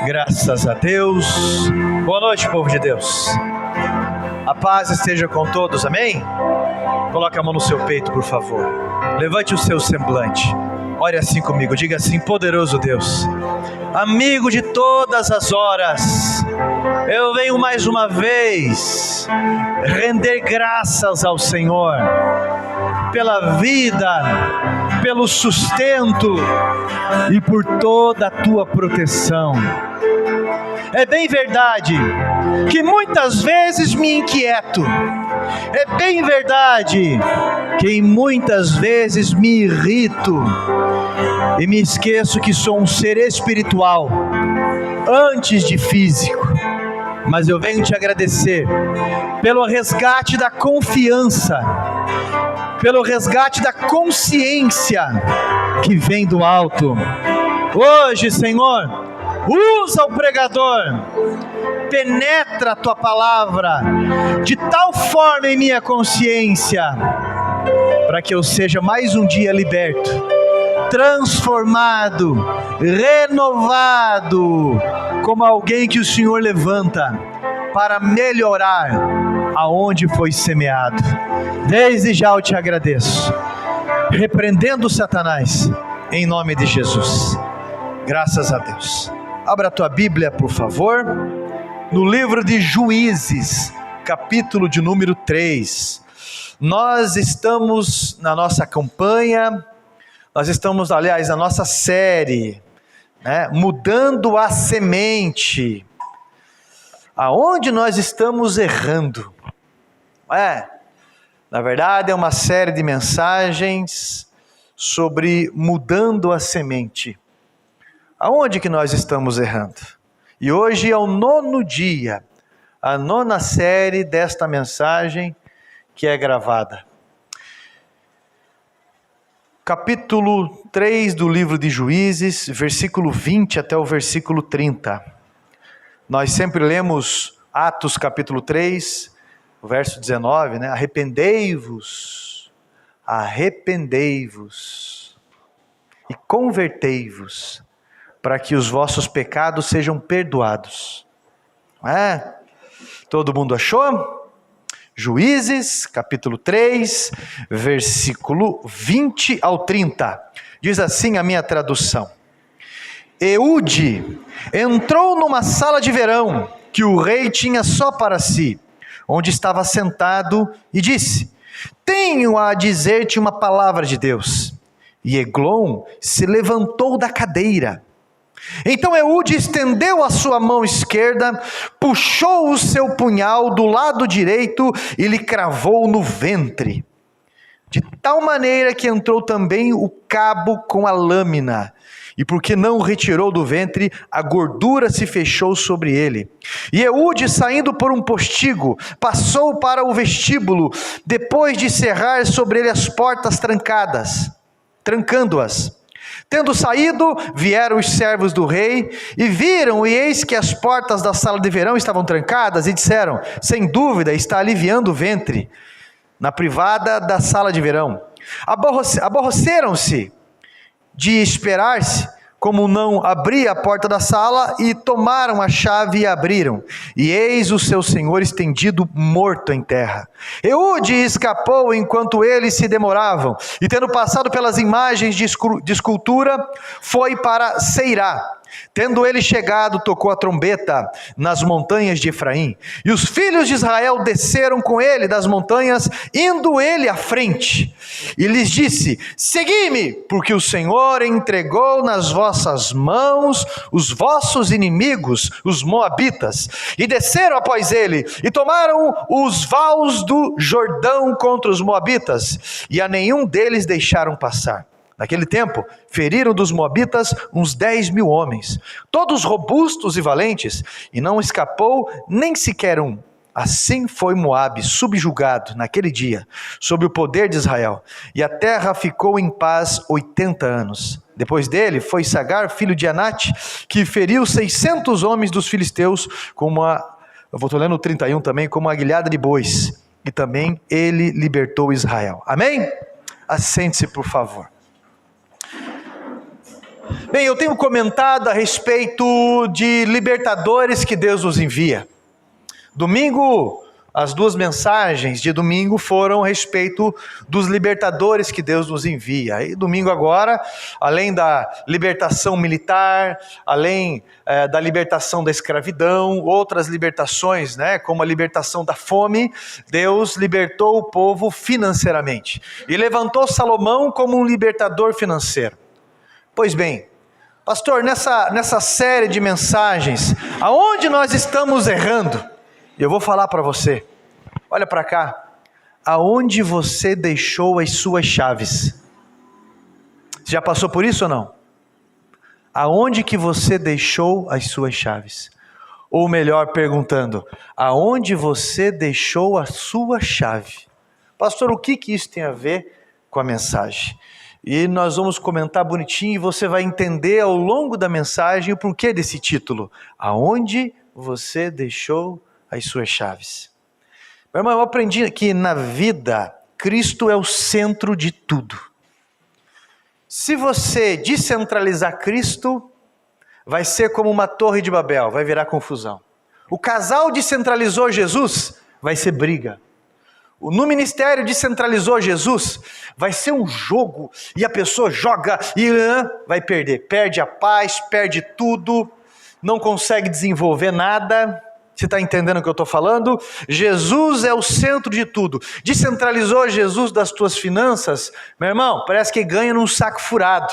Graças a Deus. Boa noite, povo de Deus. A paz esteja com todos, amém? Coloque a mão no seu peito, por favor. Levante o seu semblante. Ore assim comigo, diga assim: poderoso Deus, amigo de todas as horas, eu venho mais uma vez render graças ao Senhor pela vida, pelo sustento e por toda a tua proteção. É bem verdade que muitas vezes me inquieto, é bem verdade que muitas vezes me irrito e me esqueço que sou um ser espiritual antes de físico, mas eu venho te agradecer pelo resgate da confiança, pelo resgate da consciência que vem do alto. Hoje, Senhor, usa o pregador, penetra a tua palavra de tal forma em minha consciência, para que eu seja mais um dia liberto, transformado, renovado, como alguém que o Senhor levanta para melhorar aonde foi semeado. Desde já eu te agradeço, repreendendo Satanás, em nome de Jesus. Graças a Deus. Abra a tua Bíblia, por favor, no livro de Juízes, capítulo de número 3. Nós estamos na nossa campanha, nós estamos, aliás, na nossa série, Mudando a Semente. Aonde nós estamos errando? Na verdade é uma série de mensagens sobre mudando a semente. Aonde que nós estamos errando? E hoje é o 9º dia, a 9ª série desta mensagem que é gravada. Capítulo 3 do livro de Juízes, versículo 20 até o versículo 30. Nós sempre lemos Atos capítulo 3, o verso 19, Arrependei-vos e convertei-vos, para que os vossos pecados sejam perdoados. Todo mundo achou? Juízes, capítulo 3, versículo 20 ao 30. Diz assim a minha tradução: Eude entrou numa sala de verão, que o rei tinha só para si, onde estava sentado, e disse: tenho a dizer-te uma palavra de Deus. E Eglon se levantou da cadeira. Então Eude estendeu a sua mão esquerda, puxou o seu punhal do lado direito e lhe cravou no ventre, de tal maneira que entrou também o cabo com a lâmina, e porque não o retirou do ventre, a gordura se fechou sobre ele. E Eude, saindo por um postigo, passou para o vestíbulo, depois de cerrar sobre ele as portas trancando-as. Tendo saído, vieram os servos do rei, e viram, e eis que as portas da sala de verão estavam trancadas, e disseram: sem dúvida está aliviando o ventre, na privada da sala de verão. Aborreceram-se de esperar-se, como não abria a porta da sala, e tomaram a chave e abriram, e eis o seu senhor estendido morto em terra. Eude escapou enquanto eles se demoravam, e tendo passado pelas imagens de escultura, foi para Seirá. Tendo ele chegado, tocou a trombeta nas montanhas de Efraim, e os filhos de Israel desceram com ele das montanhas, indo ele à frente, e lhes disse: segui-me, porque o Senhor entregou nas vossas mãos os vossos inimigos, os moabitas. E desceram após ele, e tomaram os vales do Jordão contra os moabitas, e a nenhum deles deixaram passar. Naquele tempo, feriram dos moabitas uns 10.000 homens, todos robustos e valentes, e não escapou nem sequer um. Assim foi Moabe subjugado naquele dia, sob o poder de Israel, e a terra ficou em paz 80 anos. Depois dele foi Sagar, filho de Anate, que feriu 600 homens dos filisteus, eu estou lendo o 31 também, como uma aguilhada de bois, e também ele libertou Israel. Amém? Assente-se, por favor. Bem, eu tenho comentado a respeito de libertadores que Deus nos envia. Domingo, as duas mensagens de domingo foram a respeito dos libertadores que Deus nos envia. E domingo agora, além da libertação militar, além da libertação da escravidão, outras libertações, como a libertação da fome, Deus libertou o povo financeiramente. E levantou Salomão como um libertador financeiro. Pois bem, pastor, nessa série de mensagens, aonde nós estamos errando? Eu vou falar para você, olha para cá, aonde você deixou as suas chaves? Você já passou por isso ou não? Aonde que você deixou as suas chaves? Ou melhor perguntando, aonde você deixou a sua chave? Pastor, o que isso tem a ver com a mensagem? E nós vamos comentar bonitinho e você vai entender ao longo da mensagem o porquê desse título. Aonde você deixou as suas chaves? Meu irmão, eu aprendi que na vida, Cristo é o centro de tudo. Se você descentralizar Cristo, vai ser como uma torre de Babel, vai virar confusão. O casal descentralizou Jesus, vai ser briga. No ministério descentralizou Jesus, vai ser um jogo, e a pessoa joga e vai perder. Perde a paz, perde tudo, não consegue desenvolver nada. Você está entendendo o que eu estou falando? Jesus é o centro de tudo. Descentralizou Jesus das tuas finanças, meu irmão, parece que ganha num saco furado.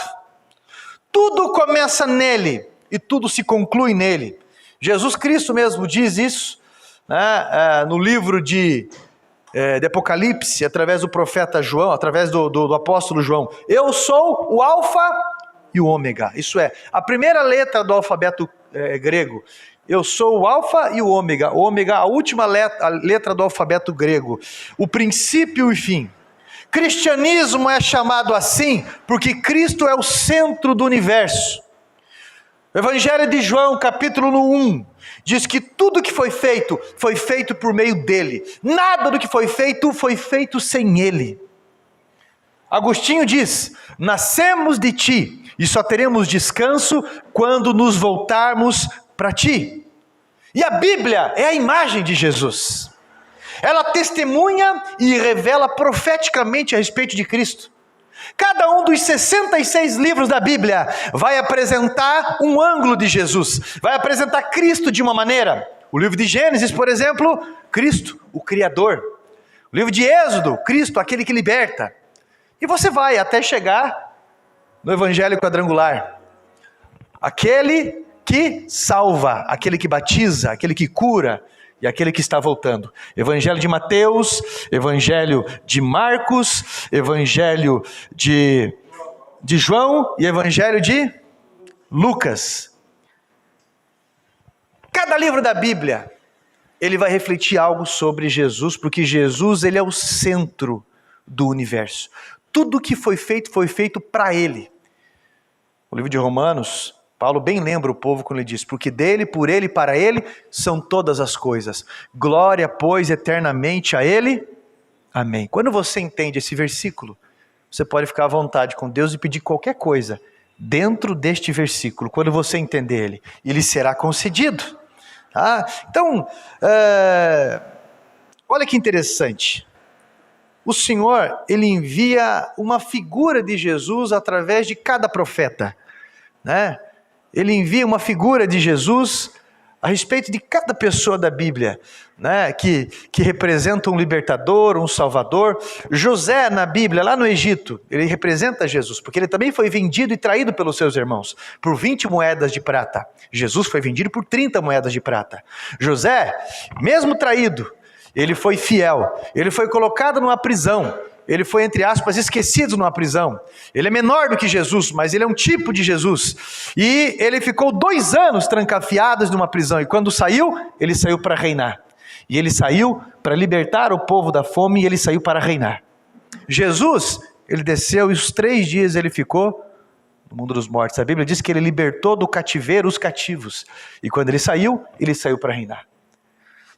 Tudo começa nele e tudo se conclui nele. Jesus Cristo mesmo diz isso, no livro de Apocalipse, através do profeta João, através do apóstolo João. Eu sou o alfa e o ômega. Isso é, a primeira letra do alfabeto grego. Eu sou o alfa e o ômega. O ômega, a última letra do alfabeto grego. O princípio e fim. Cristianismo é chamado assim porque Cristo é o centro do universo. O Evangelho de João, capítulo 1, diz que tudo que foi feito por meio dele. Nada do que foi feito sem ele. Agostinho diz, nascemos de ti e só teremos descanso quando nos voltarmos para ti. E a Bíblia é a imagem de Jesus. Ela testemunha e revela profeticamente a respeito de Cristo. Cada um dos 66 livros da Bíblia vai apresentar um ângulo de Jesus, vai apresentar Cristo de uma maneira. O livro de Gênesis, por exemplo, Cristo, o Criador. O livro de Êxodo, Cristo, aquele que liberta. E você vai até chegar no Evangelho quadrangular. Aquele que salva, aquele que batiza, aquele que cura e aquele que está voltando. Evangelho de Mateus, Evangelho de Marcos, Evangelho de João e Evangelho de Lucas. Cada livro da Bíblia, ele vai refletir algo sobre Jesus, porque Jesus, ele é o centro do universo. Tudo que foi feito para ele. O livro de Romanos, Paulo bem lembra o povo quando ele diz, porque dele, por ele e para ele são todas as coisas. Glória, pois, eternamente a ele. Amém. Quando você entende esse versículo, você pode ficar à vontade com Deus e pedir qualquer coisa dentro deste versículo. Quando você entender ele será concedido. Então, olha que interessante. O Senhor, ele envia uma figura de Jesus através de cada profeta, Ele envia uma figura de Jesus a respeito de cada pessoa da Bíblia, que representa um libertador, um salvador. José na Bíblia, lá no Egito, ele representa Jesus, porque ele também foi vendido e traído pelos seus irmãos, por 20 moedas de prata. Jesus foi vendido por 30 moedas de prata. José, mesmo traído, ele foi fiel, ele foi colocado numa prisão, ele foi, entre aspas, esquecido numa prisão. Ele é menor do que Jesus, mas ele é um tipo de Jesus. E ele ficou 2 anos trancafiado numa prisão. E quando saiu, ele saiu para reinar. E ele saiu para libertar o povo da fome e ele saiu para reinar. Jesus, ele desceu e os 3 dias ele ficou no mundo dos mortos. A Bíblia diz que ele libertou do cativeiro os cativos. E quando ele saiu para reinar.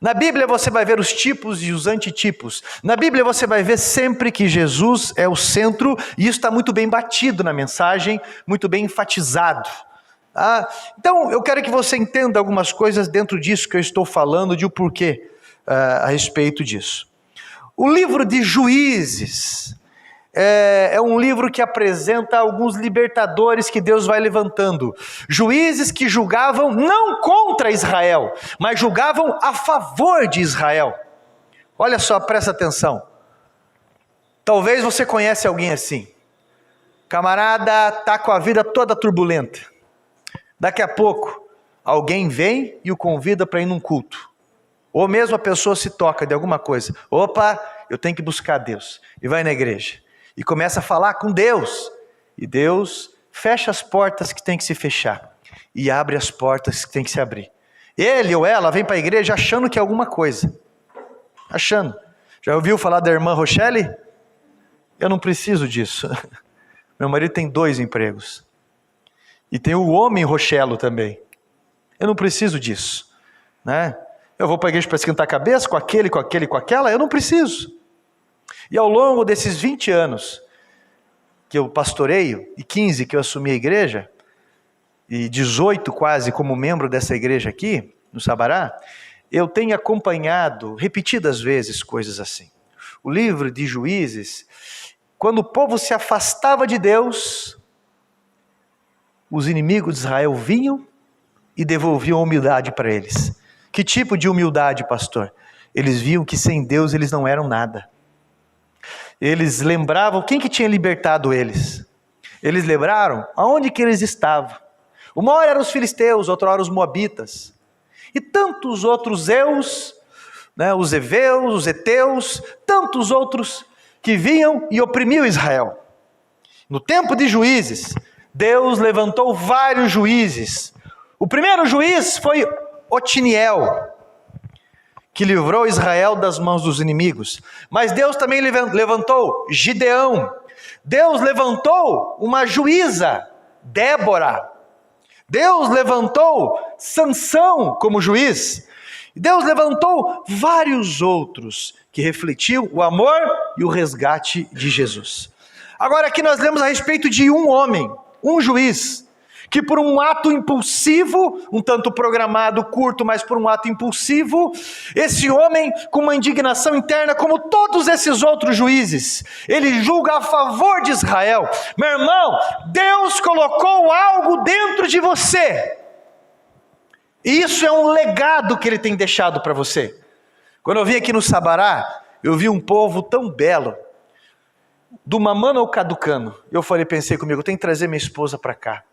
Na Bíblia você vai ver os tipos e os antitipos. Na Bíblia você vai ver sempre que Jesus é o centro, e isso está muito bem batido na mensagem, muito bem enfatizado. Então eu quero que você entenda algumas coisas dentro disso que eu estou falando, de o porquê a respeito disso. O livro de Juízes é um livro que apresenta alguns libertadores que Deus vai levantando. Juízes que julgavam não contra Israel, mas julgavam a favor de Israel. Olha só, presta atenção. Talvez você conhece alguém assim. Camarada está com a vida toda turbulenta. Daqui a pouco, alguém vem e o convida para ir num culto. Ou mesmo a pessoa se toca de alguma coisa. Opa, eu tenho que buscar Deus. E vai na igreja. E começa a falar com Deus. E Deus fecha as portas que tem que se fechar. E abre as portas que tem que se abrir. Ele ou ela vem para a igreja achando que é alguma coisa. Achando. Já ouviu falar da irmã Rochelle? Eu não preciso disso. Meu marido tem 2 empregos. E tem o homem Rochelo também. Eu não preciso disso. Né? Eu vou para a igreja para esquentar a cabeça com aquele, com aquele, com aquela. Eu não preciso. E ao longo desses 20 anos que eu pastoreio, e 15 que eu assumi a igreja, e 18 quase como membro dessa igreja aqui, no Sabará, eu tenho acompanhado repetidas vezes coisas assim. O livro de Juízes, quando o povo se afastava de Deus, os inimigos de Israel vinham e devolviam a humildade para eles. Que tipo de humildade, pastor? Eles viam que sem Deus eles não eram nada. Eles lembravam quem que tinha libertado eles. Eles lembraram aonde que eles estavam. Uma hora eram os filisteus, outra hora os moabitas. E tantos outros eus, né, os heveus, os heteus, tantos outros que vinham e oprimiam Israel. No tempo de Juízes, Deus levantou vários juízes. O primeiro juiz foi Otiniel, que livrou Israel das mãos dos inimigos. Mas Deus também levantou Gideão. Deus levantou uma juíza, Débora. Deus levantou Sansão como juiz. Deus levantou vários outros que refletiam o amor e o resgate de Jesus. Agora aqui nós lemos a respeito de um homem, um juiz, que por um ato impulsivo, um tanto programado, curto, mas por um ato impulsivo, esse homem, com uma indignação interna, como todos esses outros juízes, ele julga a favor de Israel. Meu irmão, Deus colocou algo dentro de você, e isso é um legado que Ele tem deixado para você. Quando eu vim aqui no Sabará, eu vi um povo tão belo, do Mamano ao Caducano. Eu pensei comigo, eu tenho que trazer minha esposa para cá,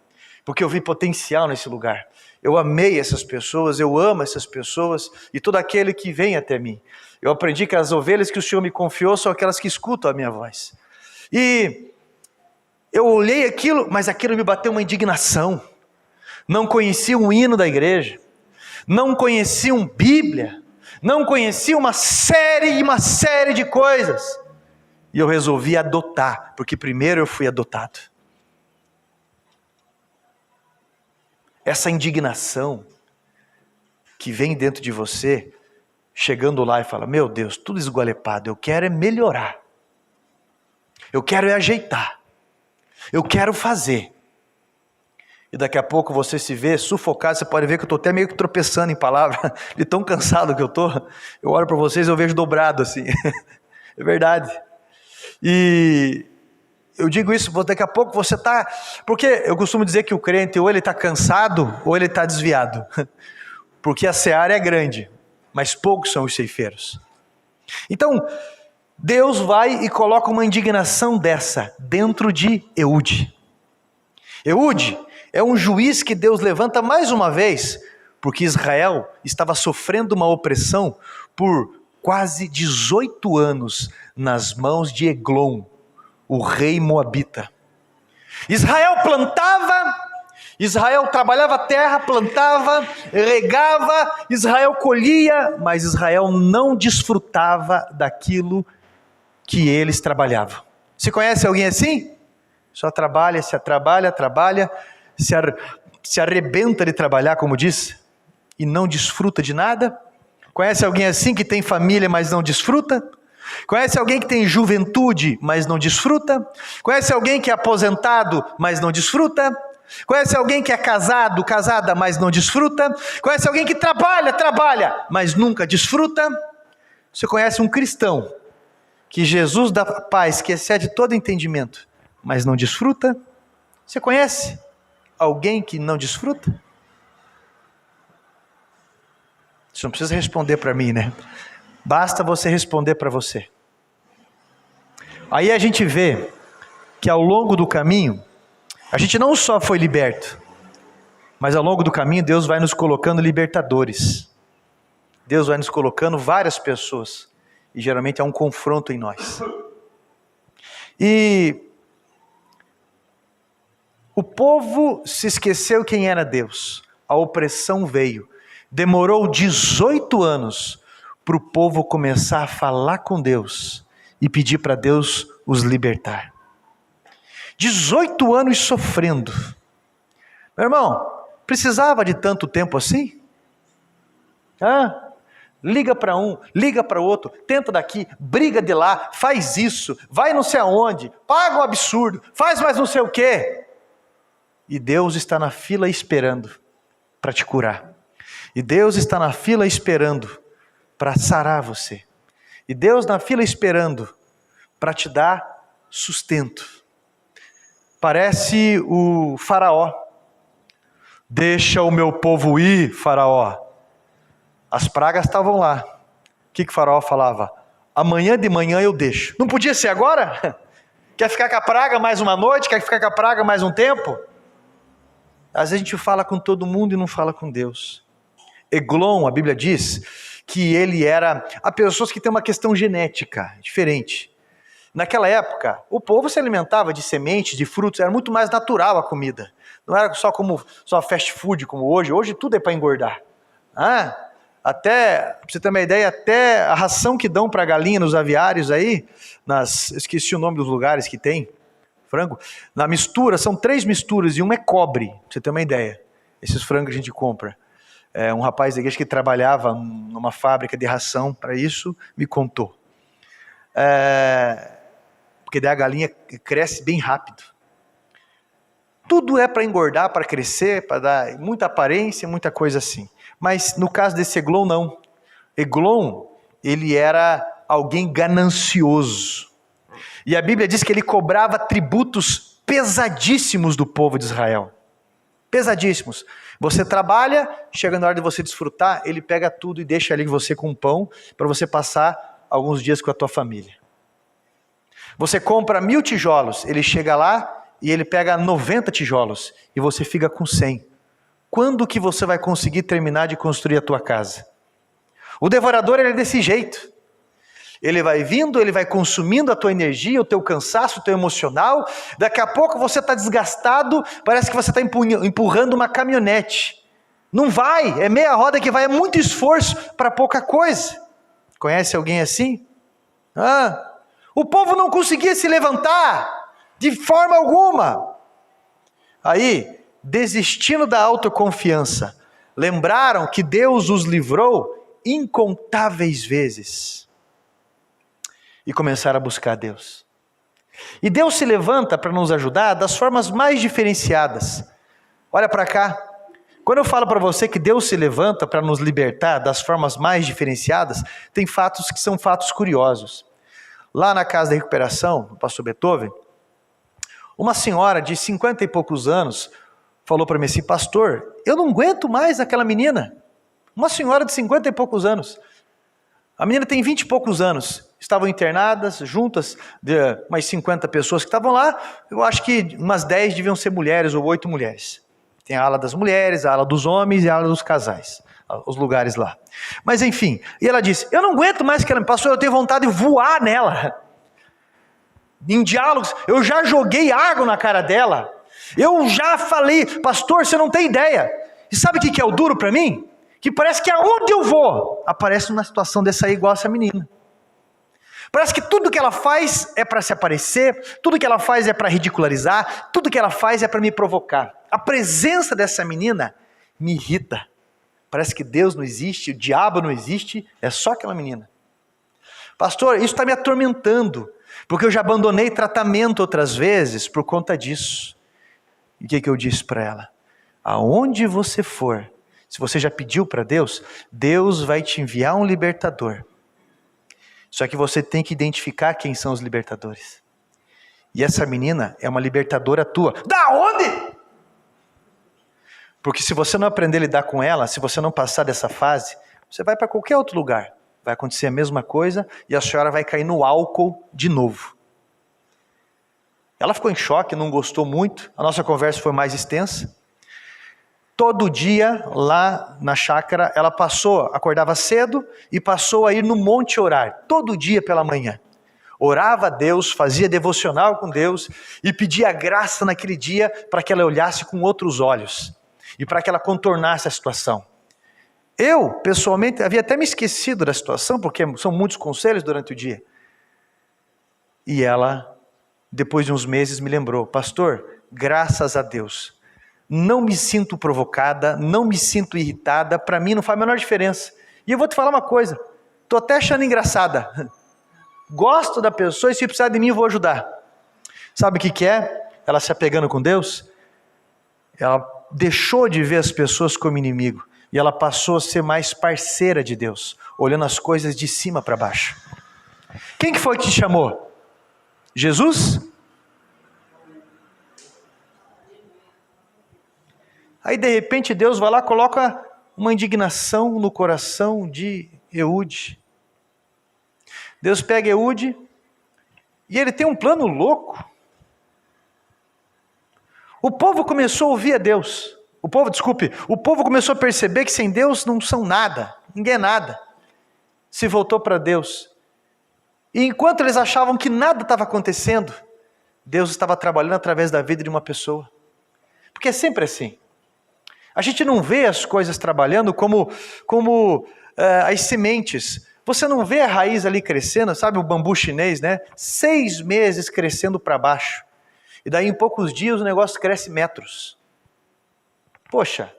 porque eu vi potencial nesse lugar. Eu amei essas pessoas, eu amo essas pessoas e todo aquele que vem até mim. Eu aprendi que as ovelhas que o Senhor me confiou são aquelas que escutam a minha voz. E eu olhei aquilo, mas aquilo me bateu uma indignação. Não conheciam um hino da igreja, não conheciam Bíblia, não conheciam uma série de coisas. E eu resolvi adotar, porque primeiro eu fui adotado. Essa indignação que vem dentro de você, chegando lá e fala, meu Deus, tudo esgualepado, eu quero é melhorar. Eu quero é ajeitar. Eu quero fazer. E daqui a pouco você se vê sufocado, você pode ver que eu estou até meio que tropeçando em palavra, de tão cansado que eu estou. Eu olho para vocês e eu vejo dobrado assim. É verdade. E eu digo isso, daqui a pouco você está... Porque eu costumo dizer que o crente ou ele está cansado ou ele está desviado. Porque a seara é grande, mas poucos são os ceifeiros. Então, Deus vai e coloca uma indignação dessa dentro de Eude. Eude é um juiz que Deus levanta mais uma vez, porque Israel estava sofrendo uma opressão por quase 18 anos nas mãos de Eglon, o rei moabita. Israel plantava, Israel trabalhava a terra, plantava, regava, Israel colhia, mas Israel não desfrutava daquilo que eles trabalhavam. Você conhece alguém assim? Só trabalha, se arrebenta de trabalhar, como diz, e não desfruta de nada. Conhece alguém assim que tem família, mas não desfruta? Conhece alguém que tem juventude, mas não desfruta? Conhece alguém que é aposentado, mas não desfruta? Conhece alguém que é casado, casada, mas não desfruta? Conhece alguém que trabalha, mas nunca desfruta? Você conhece um cristão que Jesus dá paz, que excede todo entendimento, mas não desfruta? Você conhece alguém que não desfruta? Você não precisa responder para mim, né? Basta você responder para você. Aí a gente vê que ao longo do caminho, a gente não só foi liberto, mas ao longo do caminho Deus vai nos colocando libertadores. Deus vai nos colocando várias pessoas. E geralmente há um confronto em nós. E o povo se esqueceu quem era Deus. A opressão veio. Demorou 18 anos para o povo começar a falar com Deus e pedir para Deus os libertar. 18 anos sofrendo. Meu irmão, precisava de tanto tempo assim? Liga para um, liga para outro, tenta daqui, briga de lá, faz isso, vai não sei aonde, paga um absurdo, faz mais não sei o quê. E Deus está na fila esperando para te curar. E Deus está na fila esperando para sarar você. E Deus na fila esperando para te dar sustento. Parece o faraó. Deixa o meu povo ir, faraó. As pragas estavam lá. O que o faraó falava? Amanhã de manhã eu deixo. Não podia ser agora? Quer ficar com a praga mais uma noite? Quer ficar com a praga mais um tempo? Às vezes a gente fala com todo mundo e não fala com Deus. Eglon, a Bíblia diz que ele era... Há pessoas que têm uma questão genética diferente. Naquela época, o povo se alimentava de sementes, de frutos, era muito mais natural a comida. Não era só fast food como hoje. Hoje tudo é para engordar. Até, para você ter uma ideia, até a ração que dão para a galinha nos aviários aí, esqueci o nome dos lugares que tem, frango, na mistura, são 3 misturas e uma é cobre, para você ter uma ideia, esses frangos que a gente compra. Um rapaz da igreja que trabalhava numa fábrica de ração para isso, me contou. Porque daí a galinha cresce bem rápido. Tudo é para engordar, para crescer, para dar muita aparência, muita coisa assim. Mas no caso desse Eglon, não. Eglon, ele era alguém ganancioso. E a Bíblia diz que ele cobrava tributos pesadíssimos do povo de Israel. Pesadíssimos. Você trabalha, chega na hora de você desfrutar, ele pega tudo e deixa ali você com pão, para você passar alguns dias com a tua família. Você compra 1000 tijolos, ele chega lá e ele pega 90 tijolos, e você fica com 100. Quando que você vai conseguir terminar de construir a tua casa? O devorador ele é desse jeito. Ele vai vindo, ele vai consumindo a tua energia, o teu cansaço, o teu emocional. Daqui a pouco você está desgastado, parece que você está empurrando uma caminhonete. Não vai, é meia roda que vai, é muito esforço para pouca coisa. Conhece alguém assim? O povo não conseguia se levantar de forma alguma. Aí, desistindo da autoconfiança, lembraram que Deus os livrou incontáveis vezes. E começaram a buscar Deus. E Deus se levanta para nos ajudar das formas mais diferenciadas. Olha para cá. Quando eu falo para você que Deus se levanta para nos libertar das formas mais diferenciadas, tem fatos que são fatos curiosos. Lá na casa da recuperação, do pastor Beethoven, uma senhora de 50 e poucos anos falou para mim assim: pastor, eu não aguento mais aquela menina. Uma senhora de 50 e poucos anos. A menina tem 20 e poucos anos. Estavam internadas, juntas, de umas 50 pessoas que estavam lá. Eu acho que umas 10 deviam ser mulheres ou 8 mulheres. Tem a ala das mulheres, a ala dos homens e a ala dos casais. Os lugares lá. Mas enfim, e ela disse: eu não aguento mais que ela me passou, eu tenho vontade de voar nela. Em diálogos, eu já joguei água na cara dela. Eu já falei: pastor, você não tem ideia. E sabe o que é o duro para mim? Que parece que aonde eu vou, aparece uma situação dessa aí igual essa menina. Parece que tudo que ela faz é para se aparecer, tudo que ela faz é para ridicularizar, tudo que ela faz é para me provocar. A presença dessa menina me irrita. Parece que Deus não existe, o diabo não existe, é só aquela menina. Pastor, isso está me atormentando, porque eu já abandonei tratamento outras vezes por conta disso. E o que eu disse para ela? Aonde você for, se você já pediu para Deus, Deus vai te enviar um libertador. Só que você tem que identificar quem são os libertadores. E essa menina é uma libertadora tua. Da onde? Porque se você não aprender a lidar com ela, se você não passar dessa fase, você vai para qualquer outro lugar. Vai acontecer a mesma coisa e a senhora vai cair no álcool de novo. Ela ficou em choque, não gostou muito. A nossa conversa foi mais extensa. Todo dia, lá na chácara, ela acordava cedo e passou a ir no monte orar. Todo dia pela manhã. Orava a Deus, fazia devocional com Deus e pedia graça naquele dia para que ela olhasse com outros olhos. E para que ela contornasse a situação. Eu, pessoalmente, havia até me esquecido da situação, porque são muitos conselhos durante o dia. E ela, depois de uns meses, me lembrou, pastor, graças a Deus, não me sinto provocada, não me sinto irritada, para mim não faz a menor diferença. E eu vou te falar uma coisa, estou até achando engraçada. Gosto da pessoa e se precisar de mim eu vou ajudar. Sabe o que é? Ela se apegando com Deus, ela deixou de ver as pessoas como inimigo e ela passou a ser mais parceira de Deus, olhando as coisas de cima para baixo. Quem que foi que te chamou? Jesus? Aí de repente Deus vai lá, coloca uma indignação no coração de Eude. Deus pega Eude e ele tem um plano louco. O povo começou a ouvir a Deus. O povo começou a perceber que sem Deus não são nada, ninguém é nada. Se voltou para Deus. E enquanto eles achavam que nada estava acontecendo, Deus estava trabalhando através da vida de uma pessoa. Porque é sempre assim. A gente não vê as coisas trabalhando como as sementes. Você não vê a raiz ali crescendo, sabe o bambu chinês, né? 6 meses crescendo para baixo. E daí em poucos dias o negócio cresce metros. Poxa,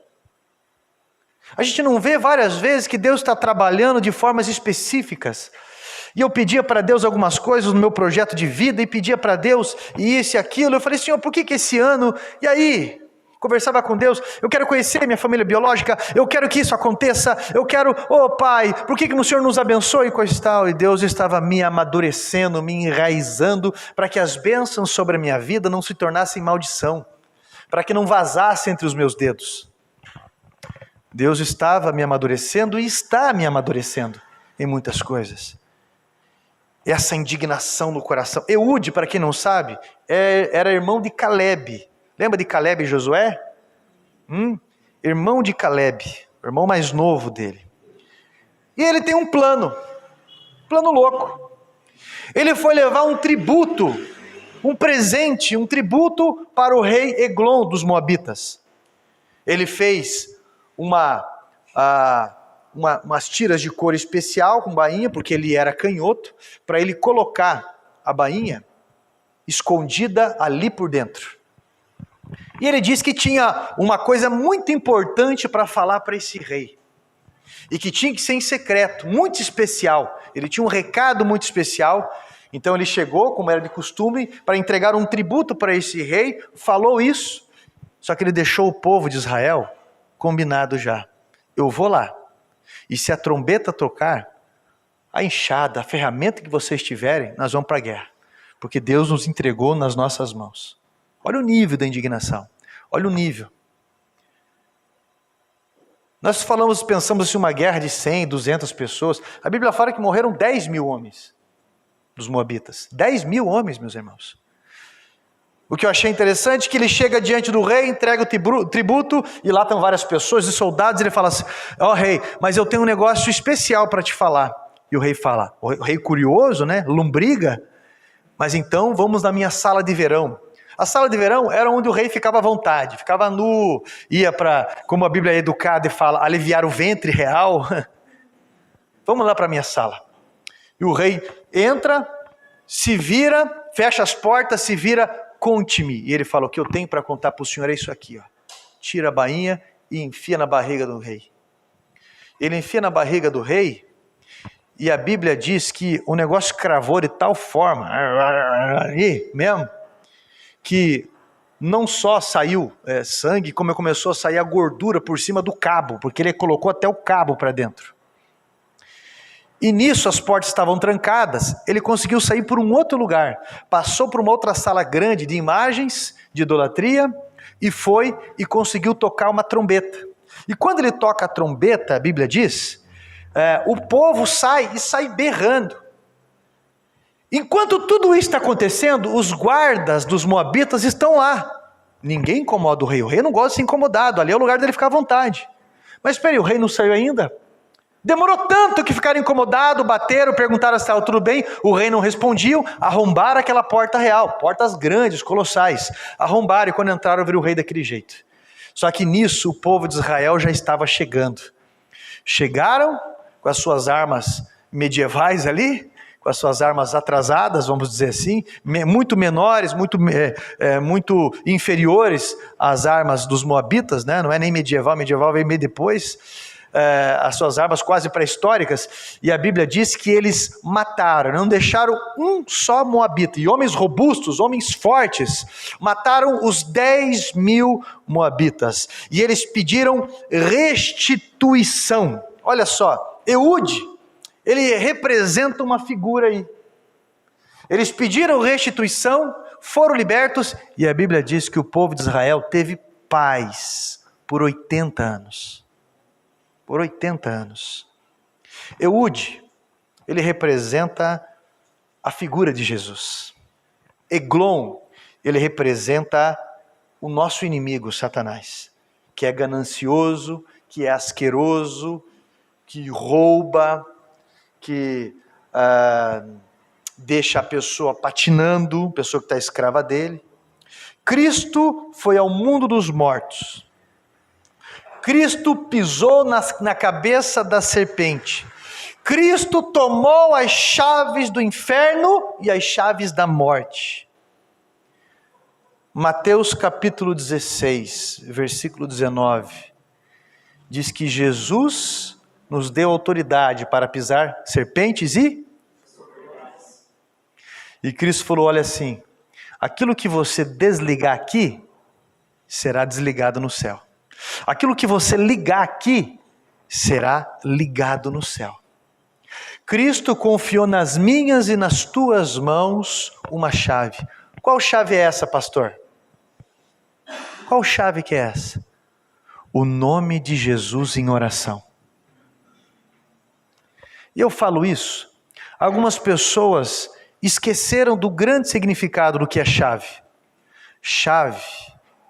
a gente não vê várias vezes que Deus está trabalhando de formas específicas. E eu pedia para Deus algumas coisas no meu projeto de vida, e pedia para Deus isso e aquilo. Eu falei, Senhor, por que esse ano? E aí, conversava com Deus, eu quero conhecer minha família biológica, eu quero que isso aconteça, eu quero, Pai, por que o Senhor nos abençoe e coisa e tal? E Deus estava me amadurecendo, me enraizando, para que as bênçãos sobre a minha vida não se tornassem maldição, para que não vazasse entre os meus dedos. Deus estava me amadurecendo e está me amadurecendo em muitas coisas. Essa indignação no coração. Eude, para quem não sabe, era irmão de Caleb. Lembra de Caleb e Josué? Irmão de Caleb, irmão mais novo dele. E ele tem um plano louco. Ele foi levar um tributo, um presente, um tributo para o rei Eglon dos Moabitas. Ele fez umas tiras de couro especial com bainha, porque ele era canhoto, para ele colocar a bainha escondida ali por dentro. E ele disse que tinha uma coisa muito importante para falar para esse rei. E que tinha que ser em secreto, muito especial. Ele tinha um recado muito especial. Então ele chegou, como era de costume, para entregar um tributo para esse rei, falou isso. Só que ele deixou o povo de Israel combinado já. Eu vou lá. E se a trombeta tocar, a enxada, a ferramenta que vocês tiverem, nós vamos para a guerra. Porque Deus nos entregou nas nossas mãos. Olha o nível da indignação. Olha o nível. Nós pensamos em uma guerra de 100, 200 pessoas. A Bíblia fala que morreram 10 mil homens dos Moabitas. 10 mil homens, meus irmãos. O que eu achei interessante é que ele chega diante do rei, entrega o tributo, e lá estão várias pessoas e soldados, e ele fala assim, rei, mas eu tenho um negócio especial para te falar. E o rei fala, o rei curioso, né, lombriga, mas então vamos na minha sala de verão. A sala de verão era onde o rei ficava à vontade, ficava nu, ia para, como a Bíblia é educada e fala, aliviar o ventre real. Vamos lá para a minha sala. E o rei entra, se vira, fecha as portas, se vira, conte-me. E ele fala, o que eu tenho para contar para o senhor é isso aqui. Tira a bainha e enfia na barriga do rei. ele enfia na barriga do rei, e a Bíblia diz que o negócio cravou de tal forma, ali mesmo, que não só saiu sangue, como começou a sair a gordura por cima do cabo, porque ele colocou até o cabo para dentro. E nisso as portas estavam trancadas, ele conseguiu sair por um outro lugar, passou por uma outra sala grande de imagens, de idolatria, e foi e conseguiu tocar uma trombeta. E quando ele toca a trombeta, a Bíblia diz, o povo sai e sai berrando. Enquanto tudo isso está acontecendo, os guardas dos moabitas estão lá. Ninguém incomoda o rei não gosta de ser incomodado, ali é o lugar dele ficar à vontade. Mas espere, o rei não saiu ainda? Demorou tanto que ficaram incomodados, bateram, perguntaram se estava tudo bem, o rei não respondia, arrombaram aquela porta real, portas grandes, colossais, arrombaram e quando entraram viram o rei daquele jeito. Só que nisso o povo de Israel já estava chegando. Chegaram com as suas armas medievais ali, com as suas armas atrasadas, vamos dizer assim, muito menores, muito inferiores às armas dos moabitas, né? Não é nem medieval veio meio depois, as suas armas quase pré-históricas, e a Bíblia diz que eles mataram, não deixaram um só moabita, e homens robustos, homens fortes, mataram os 10.000 moabitas, e eles pediram restituição. Olha só, Eude, ele representa uma figura aí. Eles pediram restituição, foram libertos, e a Bíblia diz que o povo de Israel teve paz por 80 anos. Por 80 anos. Eude, ele representa a figura de Jesus. Eglon, ele representa o nosso inimigo, Satanás, que é ganancioso, que é asqueroso, que rouba, que deixa a pessoa patinando, a pessoa que está escrava dele. Cristo foi ao mundo dos mortos. Cristo pisou na cabeça da serpente. Cristo tomou as chaves do inferno e as chaves da morte. Mateus capítulo 16, versículo 19, diz que Jesus nos deu autoridade para pisar serpentes e Cristo falou, olha assim, aquilo que você desligar aqui, será desligado no céu. Aquilo que você ligar aqui, será ligado no céu. Cristo confiou nas minhas e nas tuas mãos uma chave. Qual chave é essa, pastor? Qual chave que é essa? O nome de Jesus em oração. E eu falo isso, algumas pessoas esqueceram do grande significado do que é chave. Chave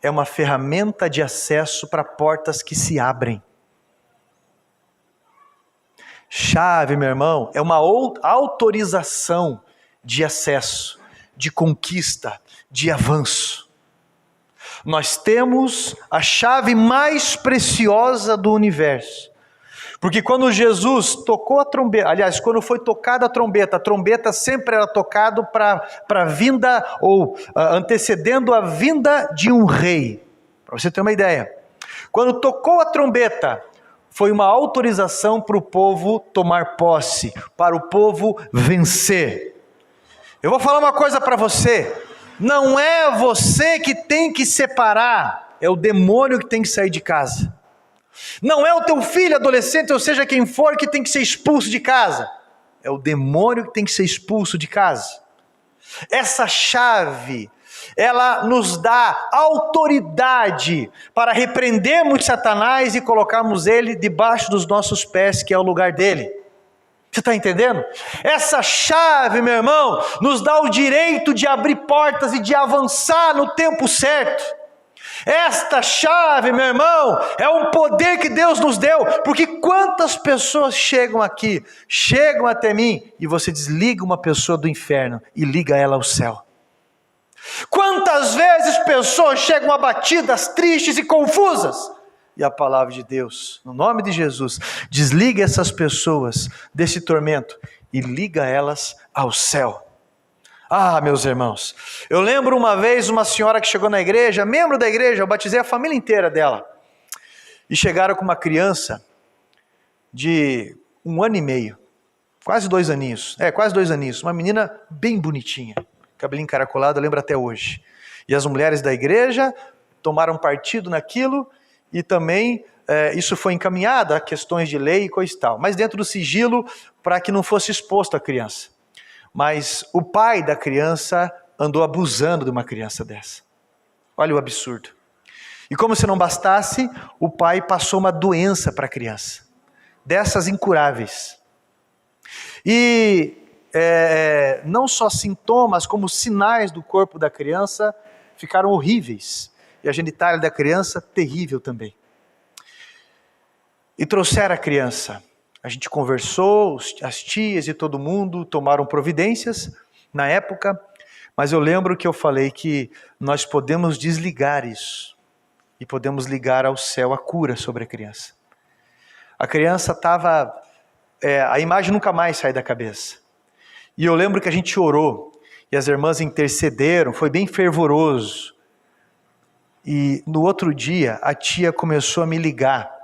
é uma ferramenta de acesso para portas que se abrem. Chave, meu irmão, é uma autorização de acesso, de conquista, de avanço. Nós temos a chave mais preciosa do universo. Porque quando Jesus tocou a trombeta, aliás, quando foi tocada a trombeta sempre era tocado para a vinda, ou antecedendo a vinda de um rei. Para você ter uma ideia. Quando tocou a trombeta, foi uma autorização para o povo tomar posse, para o povo vencer. Eu vou falar uma coisa para você, não é você que tem que separar, é o demônio que tem que sair de casa. Não é o teu filho, adolescente, ou seja quem for, que tem que ser expulso de casa. É o demônio que tem que ser expulso de casa. Essa chave, ela nos dá autoridade para repreendermos Satanás e colocarmos ele debaixo dos nossos pés, que é o lugar dele. Você está entendendo? Essa chave, meu irmão, nos dá o direito de abrir portas e de avançar no tempo certo. Esta chave, meu irmão, é um poder que Deus nos deu, porque quantas pessoas chegam aqui, chegam até mim, e você desliga uma pessoa do inferno e liga ela ao céu. Quantas vezes pessoas chegam abatidas, tristes e confusas, e a palavra de Deus, no nome de Jesus, desliga essas pessoas desse tormento e liga elas ao céu. Ah, meus irmãos, eu lembro uma vez uma senhora que chegou na igreja, membro da igreja, eu batizei a família inteira dela, e chegaram com uma criança, de 1 ano e meio, quase 2 aninhos, quase 2 aninhos, uma menina bem bonitinha, cabelinho encaracolado, eu lembro até hoje. E as mulheres da igreja tomaram partido naquilo e também isso foi encaminhado a questões de lei e coisa e tal, mas dentro do sigilo para que não fosse exposto a criança. Mas o pai da criança andou abusando de uma criança dessa. Olha o absurdo. E como se não bastasse, o pai passou uma doença para a criança, dessas incuráveis. E não só sintomas, como sinais do corpo da criança ficaram horríveis. E a genitália da criança, terrível também. E trouxeram a criança. A gente conversou, as tias e todo mundo tomaram providências na época, mas eu lembro que eu falei que nós podemos desligar isso e podemos ligar ao céu a cura sobre a criança. A criança estava... a imagem nunca mais sai da cabeça. E eu lembro que a gente orou e as irmãs intercederam, foi bem fervoroso. E no outro dia a tia começou a me ligar.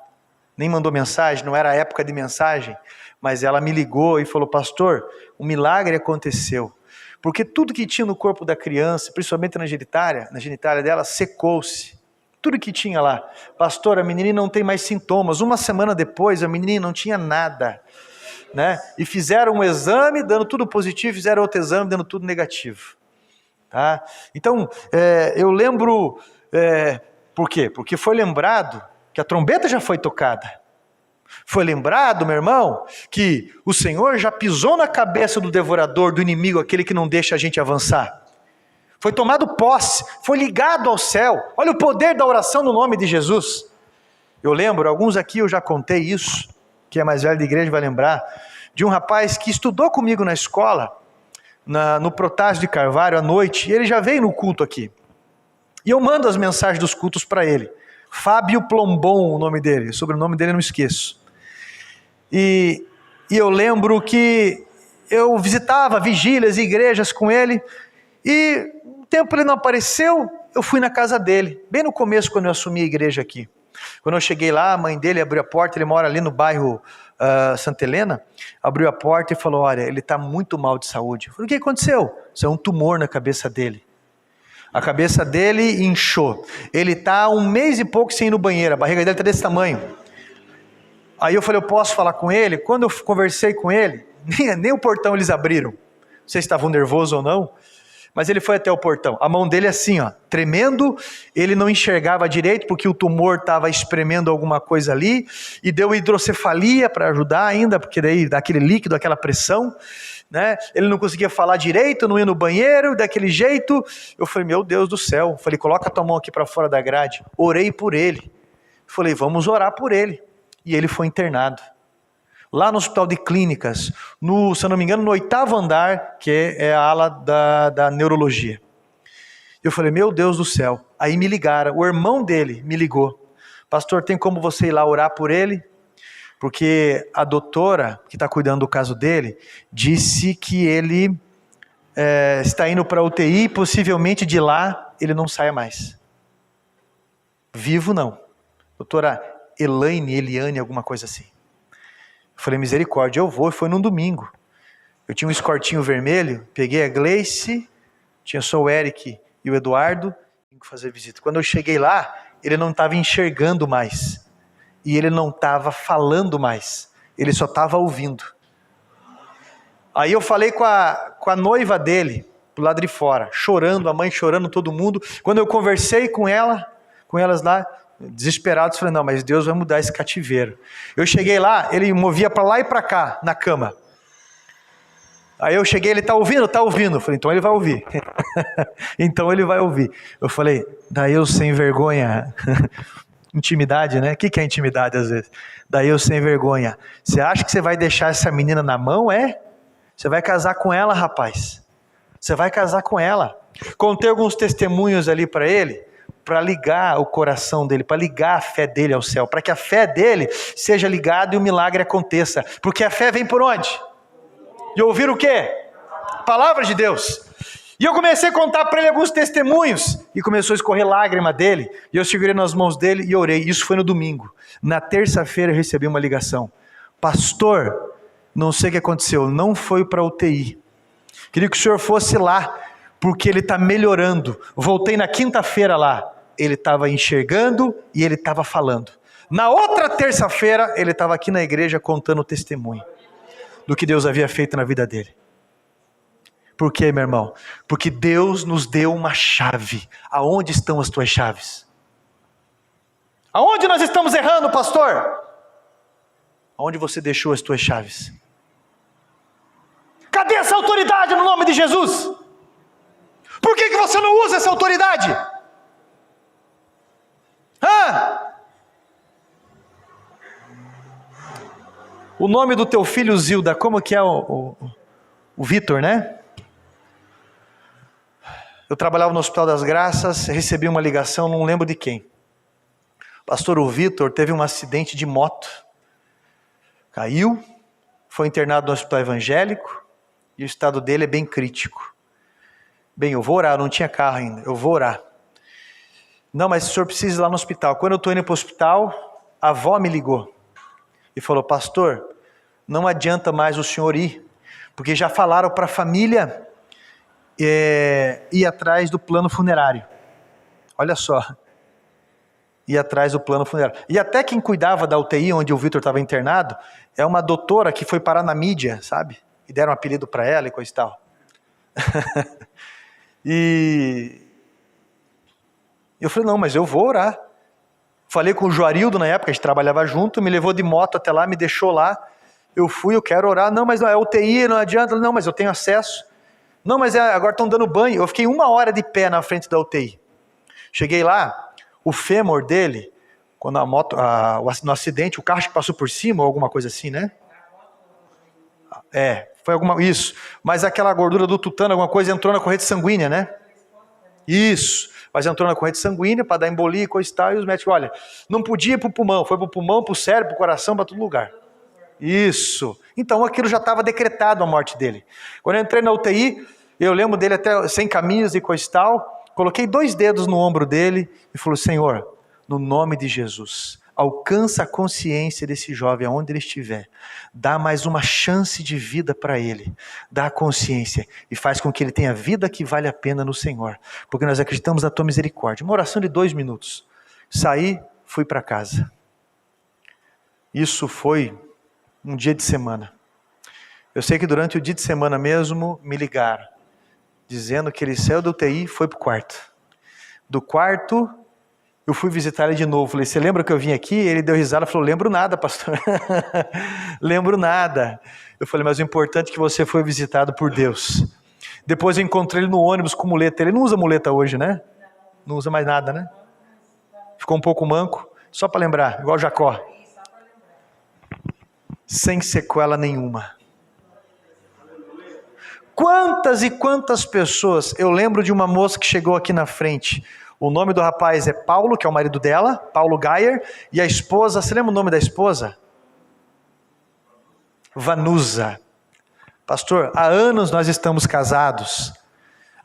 Nem mandou mensagem, não era a época de mensagem, mas ela me ligou e falou: pastor, um milagre aconteceu. Porque tudo que tinha no corpo da criança, principalmente na genitália dela, secou-se. Tudo que tinha lá. Pastor, a menininha não tem mais sintomas. Uma semana depois, a menininha não tinha nada. Né? E fizeram um exame, dando tudo positivo, fizeram outro exame, dando tudo negativo. Tá? Então, eu lembro... por quê? Porque foi lembrado que a trombeta já foi tocada. Foi lembrado, meu irmão, que o Senhor já pisou na cabeça do devorador, do inimigo, aquele que não deixa a gente avançar. Foi tomado posse, foi ligado ao céu. Olha o poder da oração no nome de Jesus. Eu lembro, alguns aqui eu já contei isso, que é mais velho da igreja vai lembrar, de um rapaz que estudou comigo na escola, no Protásio de Carvalho, à noite, e ele já veio no culto aqui. E eu mando as mensagens dos cultos para ele. Fábio Plombon, o nome dele, o sobrenome dele eu não esqueço. E eu lembro que eu visitava vigílias e igrejas com ele, e um tempo ele não apareceu, eu fui na casa dele, bem no começo quando eu assumi a igreja aqui. Quando eu cheguei lá, a mãe dele abriu a porta, ele mora ali no bairro Santa Helena, abriu a porta e falou: olha, ele está muito mal de saúde. Eu falei: o que aconteceu? Isso é um tumor na cabeça dele. A cabeça dele inchou. Ele está 1 mês e pouco sem ir no banheiro, a barriga dele está desse tamanho. Aí eu falei: eu posso falar com ele? Quando eu conversei com ele, nem o portão eles abriram. Não sei se estavam nervosos ou não, mas ele foi até o portão. A mão dele assim, ó, tremendo, ele não enxergava direito porque o tumor estava espremendo alguma coisa ali, e deu hidrocefalia para ajudar ainda, porque daí dá aquele líquido, aquela pressão, né? Ele não conseguia falar direito, não ia no banheiro, daquele jeito. Eu falei: meu Deus do céu. Eu falei: coloca a tua mão aqui para fora da grade. Orei por ele. Falei: vamos orar por ele. E ele foi internado. Lá no Hospital de Clínicas, se eu não me engano, no 8º andar, que é a ala da neurologia. Eu falei: meu Deus do céu. Aí me ligaram, o irmão dele me ligou: pastor, tem como você ir lá orar por ele? Porque a doutora que está cuidando do caso dele, disse que ele está indo para a UTI e possivelmente de lá ele não saia mais. Vivo não. Doutora Eliane, alguma coisa assim. Eu falei: misericórdia, eu vou. E foi num domingo. Eu tinha um escortinho vermelho, peguei a Gleice, tinha só o Eric e o Eduardo, vim fazer visita. Quando eu cheguei lá, ele não estava enxergando mais. E ele não estava falando mais. Ele só estava ouvindo. Aí eu falei com a noiva dele, do lado de fora, chorando, a mãe chorando, todo mundo. Quando eu conversei com elas lá, desesperados, falei: não, mas Deus vai mudar esse cativeiro. Eu cheguei lá, ele movia para lá e para cá, na cama. Aí eu cheguei, ele: está ouvindo? Está ouvindo. Eu falei: então ele vai ouvir. Então ele vai ouvir. Eu falei: daí eu sem vergonha. Intimidade, né? O que é intimidade às vezes? Daí eu sem vergonha: você acha que você vai deixar essa menina na mão? Você vai casar com ela, rapaz. Você vai casar com ela. Contei alguns testemunhos ali para ele, para ligar o coração dele, para ligar a fé dele ao céu, para que a fé dele seja ligada e o milagre aconteça. Porque a fé vem por onde? De ouvir o quê? Palavra de Deus. E eu comecei a contar para ele alguns testemunhos, e começou a escorrer lágrima dele, e eu segurei nas mãos dele e orei. Isso foi no domingo. Na terça-feira eu recebi uma ligação: pastor, não sei o que aconteceu, não foi para UTI. Queria que o senhor fosse lá, porque ele está melhorando. Voltei na quinta-feira lá, ele estava enxergando e ele estava falando. Na outra terça-feira, ele estava aqui na igreja contando o testemunho do que Deus havia feito na vida dele. Por quê, meu irmão? Porque Deus nos deu uma chave. Aonde estão as tuas chaves? Aonde nós estamos errando, pastor? Aonde você deixou as tuas chaves? Cadê essa autoridade no nome de Jesus? Por que você não usa essa autoridade? O nome do teu filho Zilda, como que é o Vitor, né? Eu trabalhava no Hospital das Graças, recebi uma ligação, não lembro de quem. Pastor, o Vitor teve um acidente de moto. Caiu, foi internado no hospital evangélico e o estado dele é bem crítico. Bem, eu vou orar, não tinha carro ainda, eu vou orar. Não, mas o senhor precisa ir lá no hospital. Quando eu estou indo para o hospital, a avó me ligou e falou, pastor, não adianta mais o senhor ir, porque já falaram para a família ir atrás do plano funerário. Olha só, ir atrás do plano funerário. E até quem cuidava da UTI, onde o Vitor estava internado, é uma doutora que foi parar na mídia, sabe? E deram um apelido para ela e coisa e tal. E eu falei, não, mas eu vou orar. Falei com o Joarildo na época, a gente trabalhava junto, me levou de moto até lá, me deixou lá. Eu fui, eu quero orar. Não, mas não é UTI, não adianta. Não, mas eu tenho acesso. Não, mas agora estão dando banho. Eu fiquei 1 hora de pé na frente da UTI. Cheguei lá, o fêmur dele, quando a moto, no acidente, o carro que passou por cima, ou alguma coisa assim, né? Foi isso. Mas aquela gordura do tutano, alguma coisa, entrou na corrente sanguínea, né? Isso. Mas entrou na corrente sanguínea para dar embolia e coisa e tal. E os médicos, olha, não podia ir para o pulmão. Foi para o pulmão, para o cérebro, para o coração, para todo lugar. Isso. Então aquilo já estava decretado a morte dele. Quando eu entrei na UTI, eu lembro dele até sem camisa e coisa e tal. Coloquei 2 dedos no ombro dele e falou, Senhor, no nome de Jesus, alcança a consciência desse jovem aonde ele estiver. Dá mais uma chance de vida para ele. Dá a consciência e faz com que ele tenha vida que vale a pena no Senhor. Porque nós acreditamos na tua misericórdia. Uma oração de 2 minutos. Saí, fui para casa. Isso foi um dia de semana. Eu sei que durante o dia de semana mesmo me ligaram, dizendo que ele saiu da UTI e foi para o quarto. Do quarto, eu fui visitar ele de novo. Falei, você lembra que eu vim aqui? Ele deu risada e falou, lembro nada, pastor. Lembro nada. Eu falei, mas o importante é que você foi visitado por Deus. Depois eu encontrei ele no ônibus com muleta. Ele não usa muleta hoje, né? Não usa mais nada, né? Ficou um pouco manco, só para lembrar, igual Jacó. Sem sequela nenhuma. Quantas e quantas pessoas, eu lembro de uma moça que chegou aqui na frente, o nome do rapaz é Paulo, que é o marido dela, Paulo Geyer, e a esposa, você lembra o nome da esposa? Vanusa. Pastor, há anos nós estamos casados,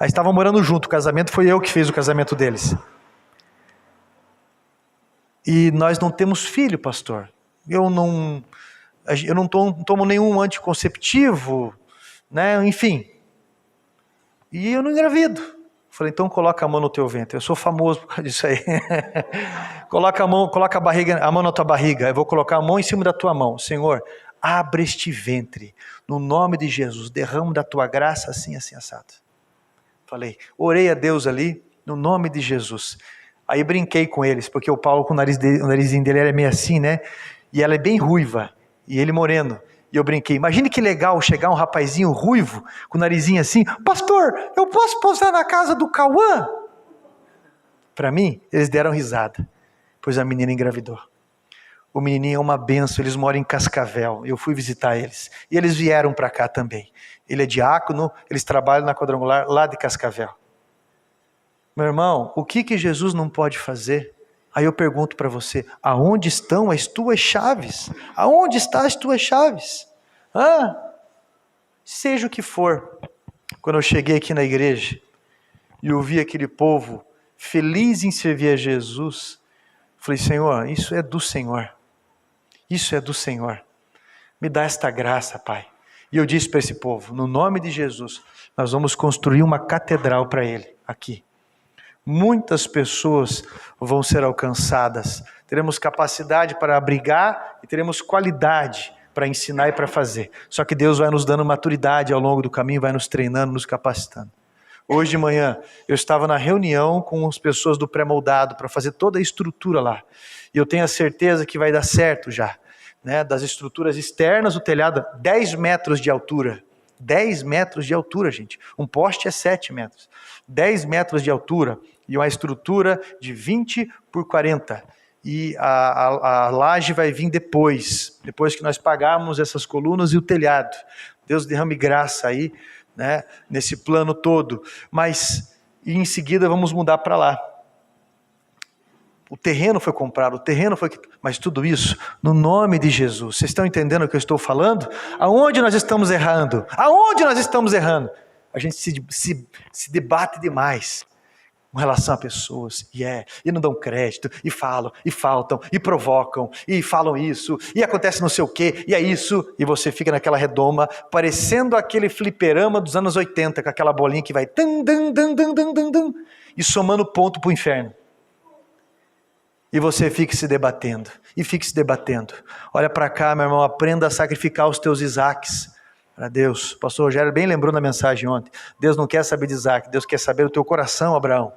aí estavam morando junto, o casamento foi eu que fiz o casamento deles. E nós não temos filho, pastor. Eu não tomo nenhum anticonceptivo, né? Enfim. E eu não engravido. Falei, então coloca a mão no teu ventre. Eu sou famoso por causa disso aí. Coloca a mão na tua barriga. Eu vou colocar a mão em cima da tua mão. Senhor, abre este ventre. No nome de Jesus, derrama da tua graça assim, assim, assado. Falei, orei a Deus ali, no nome de Jesus. Aí brinquei com eles, porque o Paulo com o narizinho dele era meio assim, né? E ela é bem ruiva. E ele moreno. E eu brinquei, imagine que legal chegar um rapazinho ruivo, com o narizinho assim, pastor, eu posso pousar na casa do Cauã? Para mim, eles deram risada, pois a menina engravidou. O menininho é uma benção, eles moram em Cascavel, eu fui visitar eles. E eles vieram para cá também. Ele é diácono, eles trabalham na quadrangular lá de Cascavel. Meu irmão, o que Jesus não pode fazer? Aí eu pergunto para você, aonde estão as tuas chaves? Aonde estão as tuas chaves? Seja o que for. Quando eu cheguei aqui na igreja e eu vi aquele povo feliz em servir a Jesus, falei, Senhor, isso é do Senhor. Isso é do Senhor. Me dá esta graça, Pai. E eu disse para esse povo, no nome de Jesus, nós vamos construir uma catedral para Ele, aqui. Muitas pessoas vão ser alcançadas. Teremos capacidade para abrigar e teremos qualidade para ensinar e para fazer. Só que Deus vai nos dando maturidade ao longo do caminho, vai nos treinando, nos capacitando. Hoje de manhã, eu estava na reunião com as pessoas do pré-moldado para fazer toda a estrutura lá. E eu tenho a certeza que vai dar certo já. Né? Das estruturas externas, o telhado, 10 metros de altura. 10 metros de altura, gente. Um poste é 7 metros. 10 metros de altura e uma estrutura de 20 por 40. E a laje vai vir depois que nós pagarmos essas colunas e o telhado. Deus derrame graça aí, né, nesse plano todo. Mas em seguida vamos mudar para lá. O terreno foi comprado, mas tudo isso no nome de Jesus. Vocês estão entendendo o que eu estou falando? Aonde nós estamos errando? Aonde nós estamos errando? A gente se debate demais com relação a pessoas, e não dão crédito, e falam, e faltam, e provocam, e falam isso, e acontece não sei o quê, e é isso, e você fica naquela redoma, parecendo aquele fliperama dos anos 80, com aquela bolinha que vai e somando ponto para o inferno. E você fica se debatendo, e fica se debatendo. Olha para cá, meu irmão, aprenda a sacrificar os teus Isaques para Deus. O pastor Rogério bem lembrou na mensagem ontem. Deus não quer saber de Isaac, Deus quer saber do teu coração, Abraão.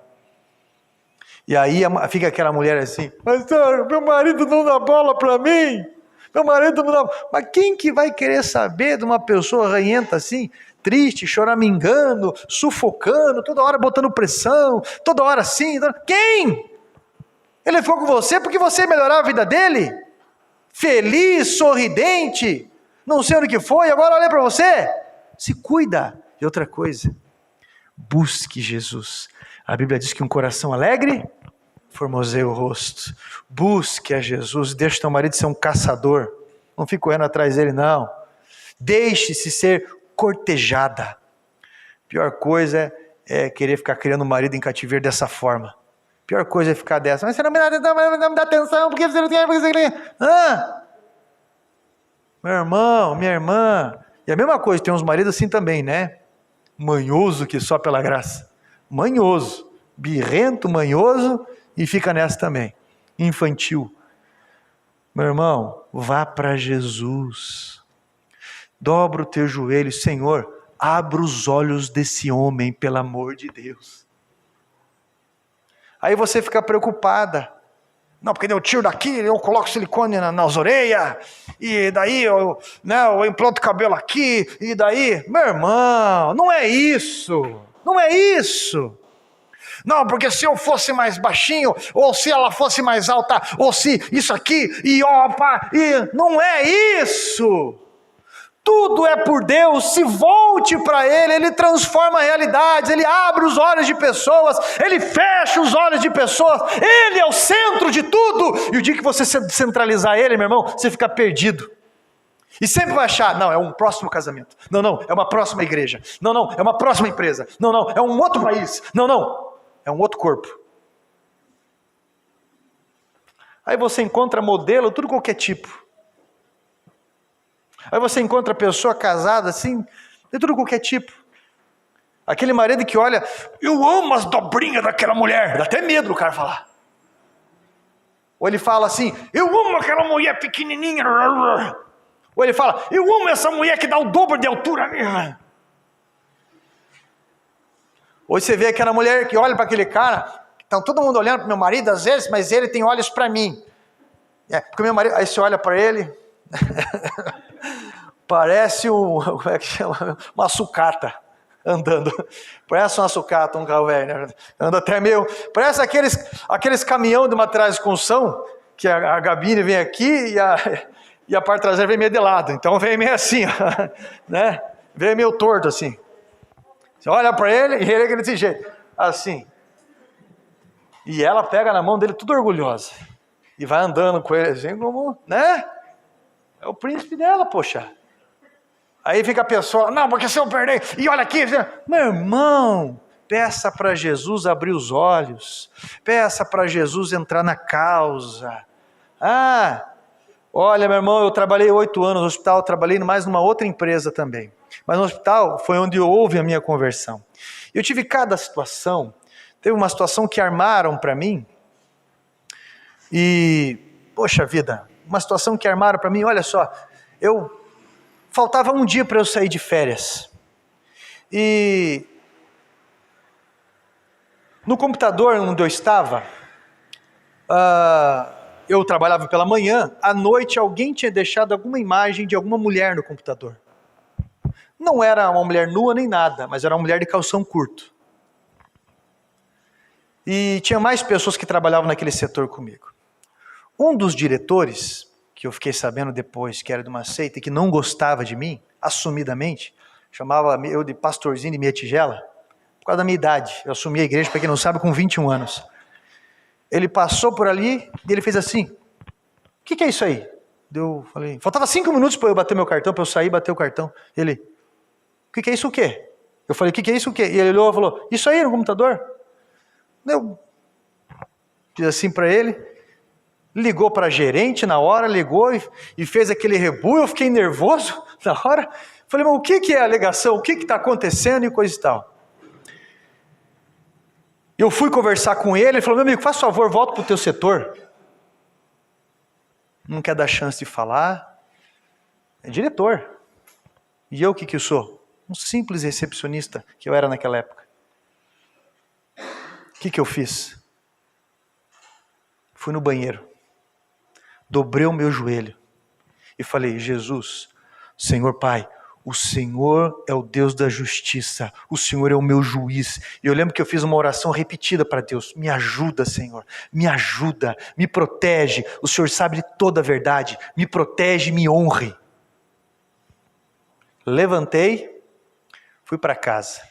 E aí fica aquela mulher assim, pastor, meu marido não dá bola para mim, meu marido não dá. Mas quem que vai querer saber de uma pessoa ranhenta assim, triste, choramingando, sufocando, toda hora botando pressão, toda hora assim, quem? Ele ficou com você porque você ia melhorar a vida dele? Feliz, sorridente, não sei onde que foi, agora olha para você, se cuida. E outra coisa, busque Jesus. A Bíblia diz que um coração alegre formoseia o rosto. Busque a Jesus, deixe teu marido ser um caçador, não fique correndo atrás dele não. Deixe-se ser cortejada. Pior coisa é querer ficar criando um marido em cativeiro dessa forma. Pior coisa é ficar dessa, mas você não me dá atenção, porque você não quer, porque você quer. Meu irmão, minha irmã, e a mesma coisa, tem uns maridos assim também, né? Manhoso que só pela graça. Manhoso, birrento, manhoso, e fica nessa também. Infantil. Meu irmão, vá para Jesus. Dobra o teu joelho, Senhor, abra os olhos desse homem, pelo amor de Deus. Aí você fica preocupada. Não, porque deu tiro daqui, eu coloco silicone nas orelhas, e daí eu implanto cabelo aqui, e daí... Meu irmão, não é isso. Não é isso. Não, porque se eu fosse mais baixinho, ou se ela fosse mais alta, ou se isso aqui, e opa, e... Não é isso. Tudo é por Deus, se volte para Ele, Ele transforma realidades, Ele abre os olhos de pessoas, Ele fecha os olhos de pessoas, Ele é o centro de tudo, e o dia que você centralizar Ele, meu irmão, você fica perdido, e sempre vai achar, não, é um próximo casamento, não, é uma próxima igreja, não, é uma próxima empresa, não, é um outro país, não, é um outro corpo. Aí você encontra modelo, tudo qualquer tipo. Aí você encontra pessoa casada assim, de tudo qualquer tipo. Aquele marido que olha, eu amo as dobrinhas daquela mulher, dá até medo do cara falar. Ou ele fala assim, eu amo aquela mulher pequenininha. Ou ele fala, eu amo essa mulher que dá o dobro de altura. Ou você vê aquela mulher que olha para aquele cara, está todo mundo olhando para meu marido às vezes, mas ele tem olhos para mim. Porque meu marido, aí você olha para ele... Parece como é que chama? Uma sucata andando. Parece uma sucata, um carro velho, né? Anda até meio. Parece aqueles caminhão de materiais de construção, que a gabine vem aqui e a parte traseira vem meio de lado. Então vem meio assim, né? Vem meio torto assim. Você olha para ele e ele é desse jeito, assim. E ela pega na mão dele tudo orgulhosa. E vai andando com ele assim, como, né? É o príncipe dela, poxa. Aí fica a pessoa, não, porque se eu perder, e olha aqui, meu irmão, peça para Jesus abrir os olhos, peça para Jesus entrar na causa. Olha, meu irmão, eu trabalhei 8 anos no hospital, trabalhei mais numa outra empresa também. Mas no hospital foi onde houve a minha conversão. Eu tive cada situação. Teve uma situação que armaram para mim. E, poxa vida, uma situação que armaram para mim, olha só. Faltava um dia para eu sair de férias. E no computador onde eu estava, eu trabalhava pela manhã, à noite alguém tinha deixado alguma imagem de alguma mulher no computador. Não era uma mulher nua nem nada, mas era uma mulher de calção curto. E tinha mais pessoas que trabalhavam naquele setor comigo. Um dos diretores, que eu fiquei sabendo depois que era de uma seita e que não gostava de mim, assumidamente, chamava eu de pastorzinho de meia tigela, por causa da minha idade. Eu assumi a igreja, para quem não sabe, com 21 anos. Ele passou por ali e ele fez assim: o que é isso aí? Eu falei, faltava 5 minutos para eu bater meu cartão, para eu sair e bater o cartão. Ele, o que é isso o quê? Eu falei, o que é isso o quê? E ele olhou e falou, isso aí no computador? Eu fiz assim para ele, ligou para a gerente na hora, ligou e fez aquele rebu, eu fiquei nervoso na hora. Falei, mas o que é a alegação? O que está acontecendo e coisa e tal? Eu fui conversar com ele falou, meu amigo, faz favor, volta para o teu setor. Não quer dar chance de falar. É diretor. E eu o que eu sou? Um simples recepcionista que eu era naquela época. O que eu fiz? Fui no banheiro. Dobrei o meu joelho. E falei, Jesus, Senhor Pai, o Senhor é o Deus da justiça, o Senhor é o meu juiz. E eu lembro que eu fiz uma oração repetida para Deus, me ajuda, Senhor, me ajuda, me protege, o Senhor sabe de toda a verdade, me protege, me honre. Levantei, fui para casa.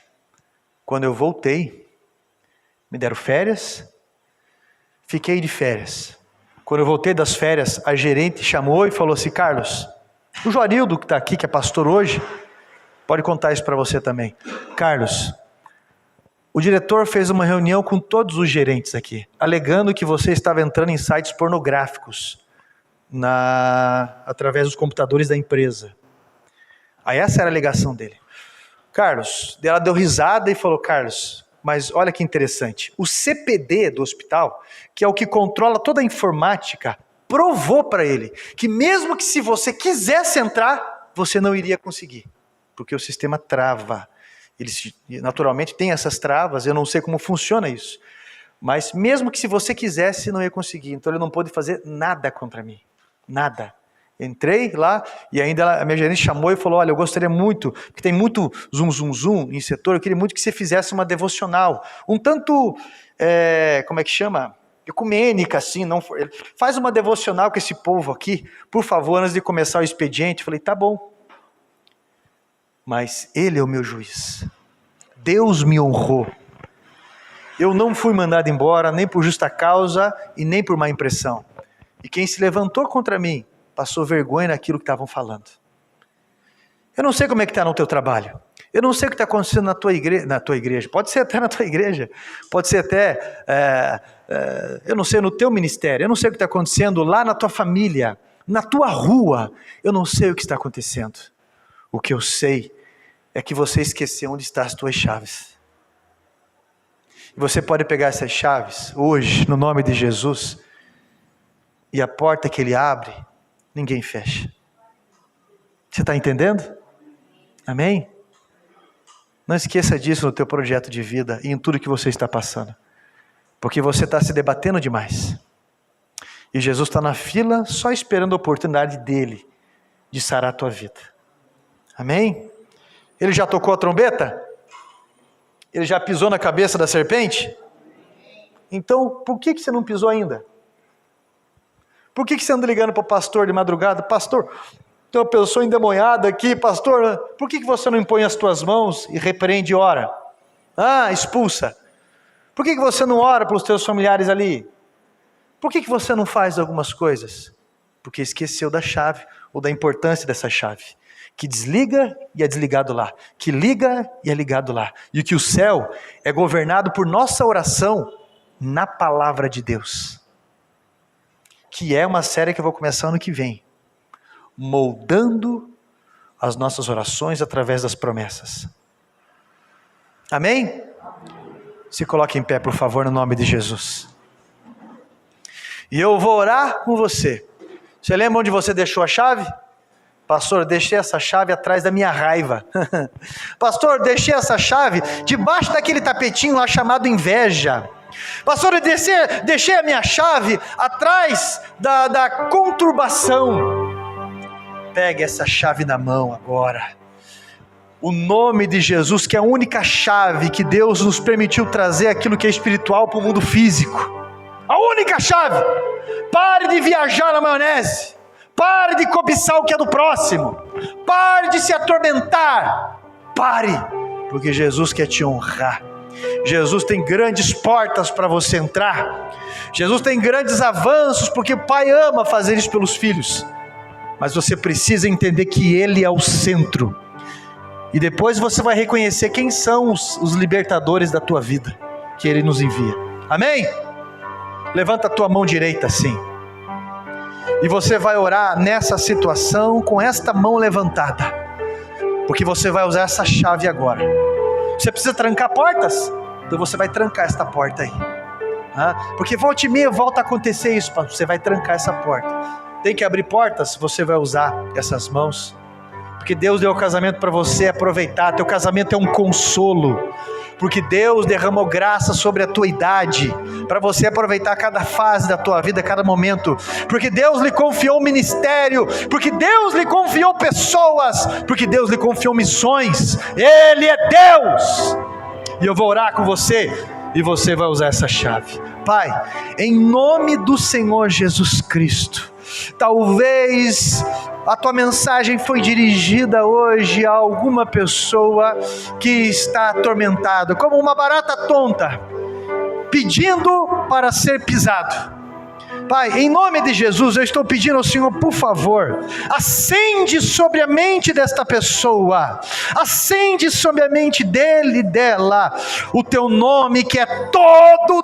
Quando eu voltei, me deram férias, fiquei de férias. Quando eu voltei das férias, a gerente chamou e falou assim, Carlos, o Joarildo que está aqui, que é pastor hoje, pode contar isso para você também. Carlos, o diretor fez uma reunião com todos os gerentes aqui, alegando que você estava entrando em sites pornográficos através dos computadores da empresa. Aí essa era a alegação dele. Carlos, ela deu risada e falou, Carlos, mas olha que interessante, o CPD do hospital, que é o que controla toda a informática, provou para ele que mesmo que se você quisesse entrar, você não iria conseguir, porque o sistema trava. Eles naturalmente têm essas travas, eu não sei como funciona isso, mas mesmo que se você quisesse, não ia conseguir. Então ele não pôde fazer nada contra mim, nada. Entrei lá e ainda a minha gerente chamou e falou, olha, eu gostaria muito, porque tem muito zoom em setor, eu queria muito que você fizesse uma devocional, um tanto, como é que chama? Ecumênica, assim, não, faz uma devocional com esse povo aqui, por favor, antes de começar o expediente. Eu falei, tá bom. Mas Ele é o meu juiz. Deus me honrou. Eu não fui mandado embora, nem por justa causa e nem por má impressão. E quem se levantou contra mim, passou vergonha naquilo que estavam falando. Eu não sei como é que está no teu trabalho. Eu não sei o que está acontecendo na tua igreja. Pode ser até na tua igreja. Pode ser até, eu não sei, no teu ministério. Eu não sei o que está acontecendo lá na tua família, na tua rua. Eu não sei o que está acontecendo. O que eu sei é que você esqueceu onde estão as tuas chaves. Você pode pegar essas chaves hoje, no nome de Jesus, e a porta que Ele abre, ninguém fecha. Você está entendendo? Amém? Não esqueça disso no teu projeto de vida e em tudo que você está passando. Porque você está se debatendo demais. E Jesus está na fila só esperando a oportunidade dele de sarar a tua vida. Amém? Ele já tocou a trombeta? Ele já pisou na cabeça da serpente? Então, por que você não pisou ainda? Por que você anda ligando para o pastor de madrugada? Pastor, tem uma pessoa endemoniada aqui, pastor, por que você não impõe as tuas mãos e repreende e ora? Expulsa. Por que você não ora pelos teus familiares ali? Por que você não faz algumas coisas? Porque esqueceu da chave, ou da importância dessa chave, que desliga e é desligado lá, que liga e é ligado lá, e que o céu é governado por nossa oração na palavra de Deus, que é uma série que eu vou começar ano que vem, moldando as nossas orações através das promessas. Amém? Se coloque em pé, por favor, no nome de Jesus. E eu vou orar com você. Você lembra onde você deixou a chave? Pastor, deixei essa chave atrás da minha raiva. Pastor, deixei essa chave debaixo daquele tapetinho lá chamado inveja. Pastor, eu deixei a minha chave atrás da conturbação. Pegue essa chave na mão agora. O nome de Jesus, que é a única chave que Deus nos permitiu trazer aquilo que é espiritual para o mundo físico. A única chave. Pare de viajar na maionese. Pare de cobiçar o que é do próximo. Pare de se atormentar. Pare, porque Jesus quer te honrar. Jesus tem grandes portas para você entrar. Jesus tem grandes avanços, porque o Pai ama fazer isso pelos filhos. Mas você precisa entender que Ele é o centro. E depois você vai reconhecer quem são os libertadores da tua vida, que Ele nos envia. Amém? Levanta a tua mão direita assim. E você vai orar nessa situação com esta mão levantada, porque você vai usar essa chave agora. Você precisa trancar portas? Então você vai trancar esta porta aí. Porque volta e meia volta a acontecer isso, você vai trancar essa porta. Tem que abrir portas, você vai usar essas mãos. Porque Deus deu o casamento para você aproveitar. Teu casamento é um consolo. Porque Deus derramou graça sobre a tua idade, para você aproveitar cada fase da tua vida, cada momento. Porque Deus lhe confiou ministério, porque Deus lhe confiou pessoas, porque Deus lhe confiou missões. Ele é Deus. E eu vou orar com você, e você vai usar essa chave. Pai, em nome do Senhor Jesus Cristo, talvez a tua mensagem foi dirigida hoje a alguma pessoa que está atormentada, como uma barata tonta, pedindo para ser pisado. Pai, em nome de Jesus, eu estou pedindo ao Senhor, por favor, acende sobre a mente desta pessoa, acende sobre a mente dele e dela, o teu nome que é todo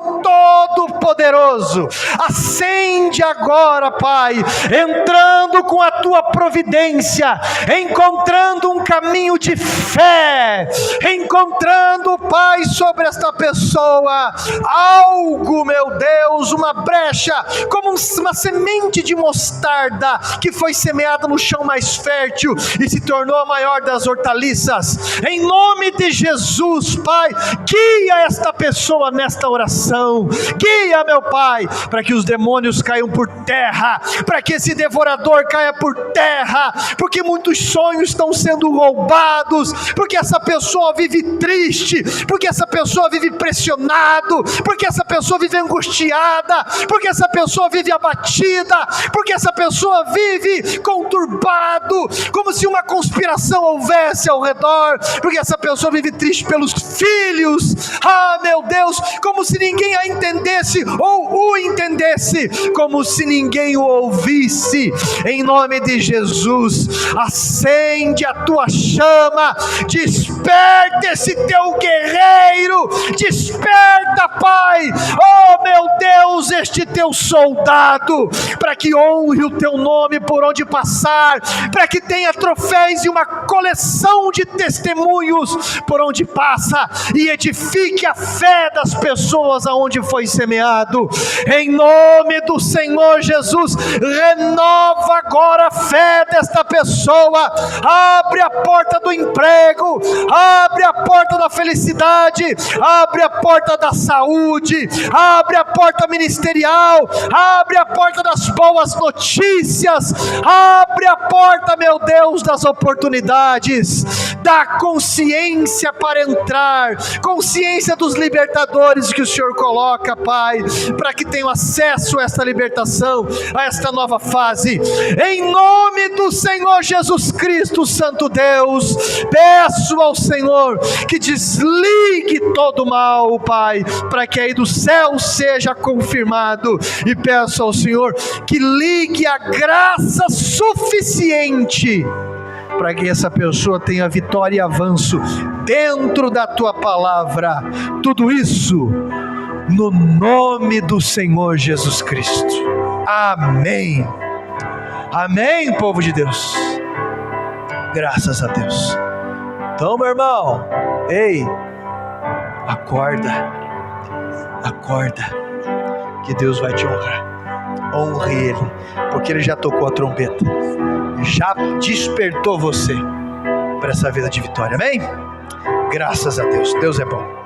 poderoso. Acende agora, Pai, entrando com a tua providência, encontrando um caminho de fé, encontrando, Pai, sobre esta pessoa, algo, meu Deus, uma brecha, como uma semente de mostarda que foi semeada no chão mais fértil e se tornou a maior das hortaliças. Em nome de Jesus, Pai, guia esta pessoa nesta oração, guia, meu Pai, para que os demônios caiam por terra, para que esse devorador caia por terra, porque muitos sonhos estão sendo roubados, porque essa pessoa vive triste, porque essa pessoa vive pressionado, porque essa pessoa vive angustiada, porque essa pessoa vive abatida, porque essa pessoa vive conturbado, como se uma conspiração houvesse ao redor, porque essa pessoa vive triste pelos filhos, meu Deus, como se ninguém a entendesse, ou o entendesse, como se ninguém o ouvisse. Em nome de Jesus, acende a tua chama, desperta esse teu guerreiro, desperta, Pai, oh meu Deus, este teu soldado, para que honre o teu nome por onde passar, para que tenha troféus e uma coleção de testemunhos por onde passa, e edifique a fé das pessoas aonde foi semeado. Em nome do Senhor Jesus, renova agora a fé desta pessoa, abre a porta do emprego, abre a porta da felicidade, abre a porta da saúde, abre a porta ministerial, abre a porta das boas notícias, abre a porta, meu Deus, das oportunidades, dá consciência para entrar, consciência dos libertadores que o Senhor coloca, Pai, para que tenham acesso a esta libertação, a esta nova fase. Em nome do Senhor Jesus Cristo, Santo Deus, peço ao Senhor que desligue todo o mal, Pai, para que aí do céu seja confirmado, e peço ao Senhor que ligue a graça suficiente para que essa pessoa tenha vitória e avanço dentro da tua palavra. Tudo isso no nome do Senhor Jesus Cristo. Amém. Amém, povo de Deus? Graças a Deus. Então, meu irmão, ei, acorda, que Deus vai te honrar. Honre Ele, porque Ele já tocou a trombeta, já despertou você para essa vida de vitória. Amém? Graças a Deus. Deus é bom.